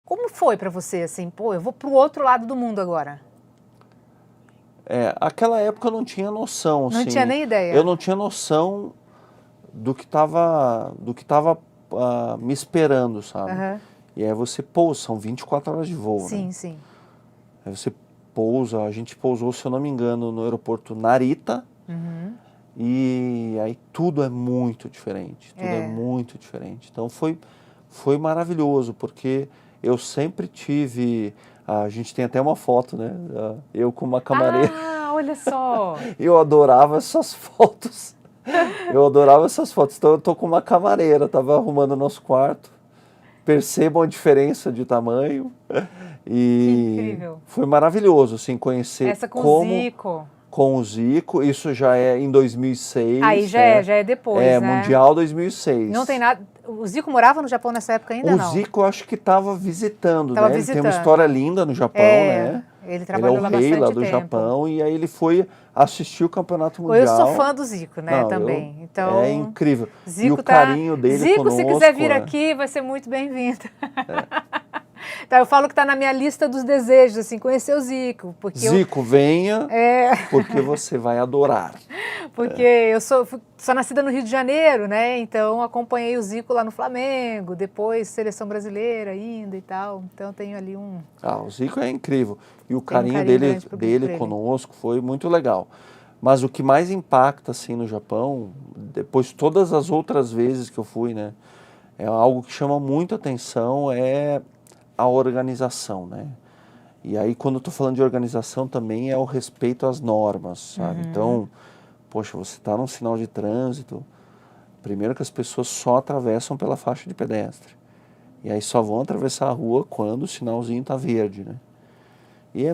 Como foi para você, assim, pô, eu vou pro outro lado do mundo agora? Aquela época eu não tinha noção, Não assim. tinha nem ideia. Eu não tinha noção do que tava me esperando, sabe? Aham. E aí você pousa, são 24 horas de voo, né? Sim, sim. Aí você pousa, a gente pousou, se eu não me engano, no aeroporto Narita, Uhum. e aí tudo é muito diferente, tudo é É. muito diferente. Então foi maravilhoso, porque eu sempre tive, a gente tem até uma foto, né? Eu com uma camareira, Ah, olha só. eu adorava essas fotos. Eu adorava essas fotos. Então eu tô com uma camareira, tava arrumando o nosso quarto. Percebam a diferença de tamanho. Que E incrível. foi maravilhoso, assim, conhecer Essa com o como Zico. com o Zico. Isso já é em 2006, Aí já é depois, né? Mundial 2006. Não tem nada. O Zico morava no Japão nessa época ainda, O não? Zico eu acho que estava visitando, Tava né? Ele tem uma história visitando. linda no Japão, É, né? ele Ele é o trabalhou lá rei lá bastante do tempo. Japão e aí ele foi assistir o Campeonato Eu sou Mundial. fã do Zico, né, Não, também. é Então, incrível. E o Zico tá. carinho dele Zico, se quiser conosco vir aqui, vai ser muito bem-vindo. Tá, eu falo que tá na minha lista dos desejos, assim, conhecer o Zico, porque Zico, venha, é, porque você vai adorar. porque eu sou nascida no Rio de Janeiro, né? Então acompanhei o Zico lá no Flamengo, depois seleção brasileira ainda e tal. Então tenho ali O Zico é incrível. E o tenho um carinho carinho dele, grande por dele ele. conosco foi muito legal. Mas o que mais impacta, assim, no Japão, depois todas as outras vezes que eu fui, né? É algo que chama muito atenção, é a organização, né? E aí, quando eu tô falando de organização, também é o respeito às normas, sabe? Então, poxa, você está num sinal de trânsito, primeiro que as pessoas só atravessam pela faixa de pedestre. E aí só vão atravessar a rua quando o sinalzinho tá verde, né? E é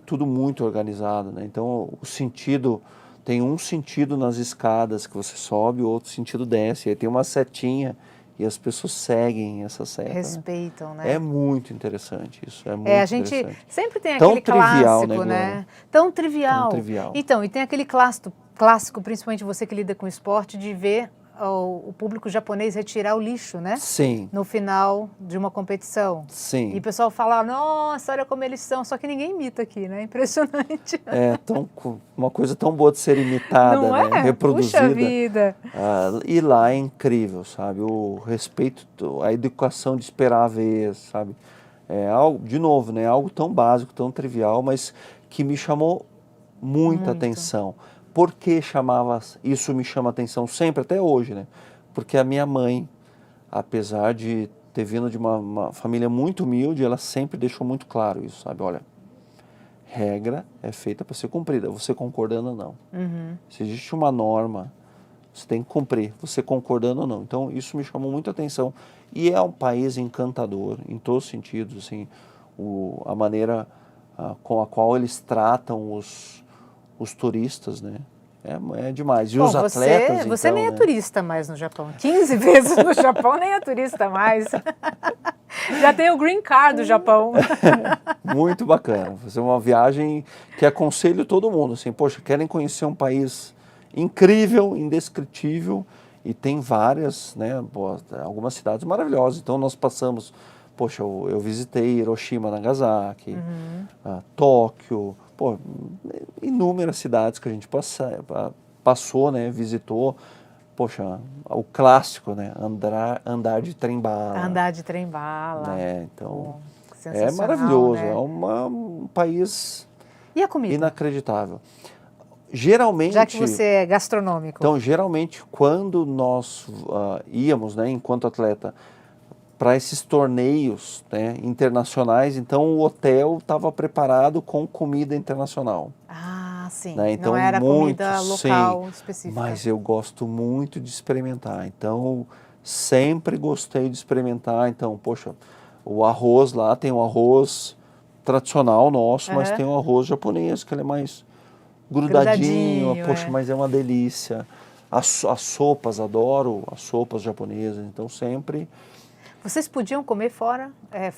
tudo muito organizado, né? Então, o sentido, tem um sentido nas escadas que você sobe, o outro sentido desce. E aí tem uma setinha e as pessoas seguem essa seta, né? Respeitam, É né? muito interessante isso, é É, a muito gente interessante. sempre tem Tão aquele trivial, né, clássico, Glória? né? Tão Tão trivial. trivial. Então, e tem aquele clássico, principalmente você que lida com esporte, de ver o público japonês retirar o lixo, né? Sim, No final de uma competição. E sim. o pessoal fala, nossa, olha como eles são. Só que ninguém imita aqui, né? Impressionante. Uma coisa tão boa de ser imitada, Não né? é? Puxa Reproduzida. vida. E lá é incrível, sabe? O respeito, a educação de esperar a vez, sabe? É algo, de novo, né? Algo tão básico, tão trivial, mas que me chamou muita Muito. atenção. Por que isso me chama atenção sempre, até hoje, né? Porque a minha mãe, apesar de ter vindo de uma família muito humilde, ela sempre deixou muito claro isso, sabe? Olha, regra é feita para ser cumprida, você concordando ou não. Se existe uma norma, você tem que cumprir, você concordando ou não. Então, isso me chamou muita atenção. E é um país encantador, em todos os sentidos, assim, a maneira com a qual eles tratam os turistas, né? É demais. E Bom, os atletas, você nem então, é né? turista mais no Japão. 15 vezes no Japão nem é turista mais. Já tem o green card do Japão. Muito bacana. Fazer uma viagem que aconselho todo mundo, assim, poxa, querem conhecer um país incrível, indescritível, e tem várias, né, algumas cidades maravilhosas. Então nós passamos, poxa, eu visitei Hiroshima, Nagasaki, Tóquio, inúmeras cidades que a gente passou, né, visitou. Poxa, o clássico, né, andar de trem-bala, Andar de trem-bala. né, então Pô, é sensacional, maravilhoso, né? um país E a comida? inacreditável. Já que Geralmente, você é gastronômico. então, geralmente quando nós íamos, né, enquanto atleta, para esses torneios, né, internacionais, então o hotel estava preparado com comida internacional, Ah, sim. né? Não Então, era comida sim, local específica. mas eu gosto muito de experimentar. Então, sempre gostei de experimentar. Então, poxa, o arroz lá tem o arroz tradicional nosso, mas Aham. tem o arroz japonês, que ele é mais grudadinho, Grudadinho, poxa, é. mas é uma delícia. As sopas, adoro as sopas japonesas, então sempre Vocês podiam comer fora?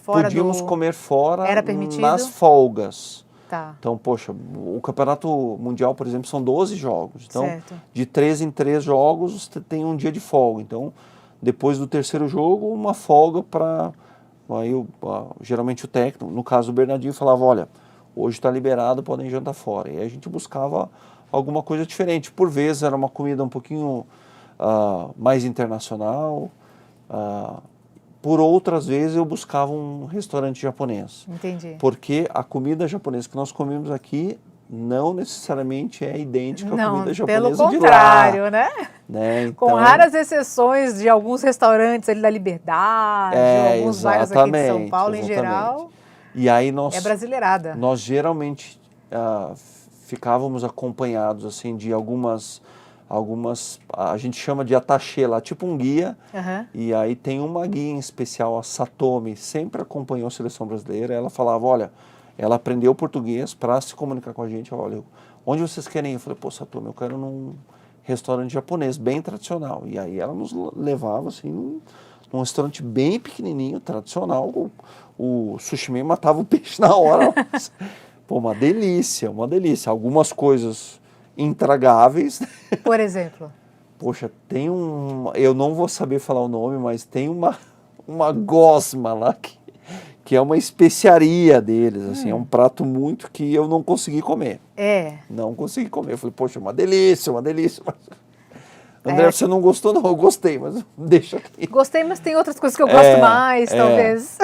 Fora podíamos do... comer fora Era nas permitido? folgas. Tá, Então, poxa, o campeonato mundial, por exemplo, são 12 jogos. Então, certo. de 3 em 3 jogos, você tem um dia de folga. Então, depois do terceiro jogo, uma folga para Aí geralmente o técnico, no caso o Bernardinho, falava, olha, hoje está liberado, podem jantar fora. E aí a gente buscava alguma coisa diferente. Por vezes era uma comida um pouquinho mais internacional. Por outras vezes eu buscava um restaurante japonês. Entendi. Porque a comida japonesa que nós comemos aqui não necessariamente é idêntica à comida japonesa pelo de contrário, lá. né? Então, com raras exceções de alguns restaurantes ali da Liberdade, alguns bairros aqui de São Paulo, em geral, e aí é brasileirada. Nós geralmente ficávamos acompanhados assim, de algumas, a gente chama de attaché lá, tipo um guia, e aí tem uma guia em especial, a Satomi, sempre acompanhou a seleção brasileira, ela falava, olha, ela aprendeu português para se comunicar com a gente, olha, onde vocês querem ir? Eu falei, pô, Satomi, eu quero num restaurante japonês, bem tradicional. E aí ela nos levava, assim, num restaurante bem pequenininho, tradicional. O sushi man matava o peixe na hora. Pô, uma delícia, uma delícia. Algumas coisas intragáveis. Por exemplo? Poxa, tem eu não vou saber falar o nome, mas tem uma gosma lá que é uma especiaria deles, assim, é um prato muito que eu não consegui comer. Não consegui comer. Eu falei, poxa, uma delícia, uma delícia. André, você não gostou? Não, eu gostei, mas deixa aqui. Gostei, mas tem outras coisas que eu gosto mais, talvez.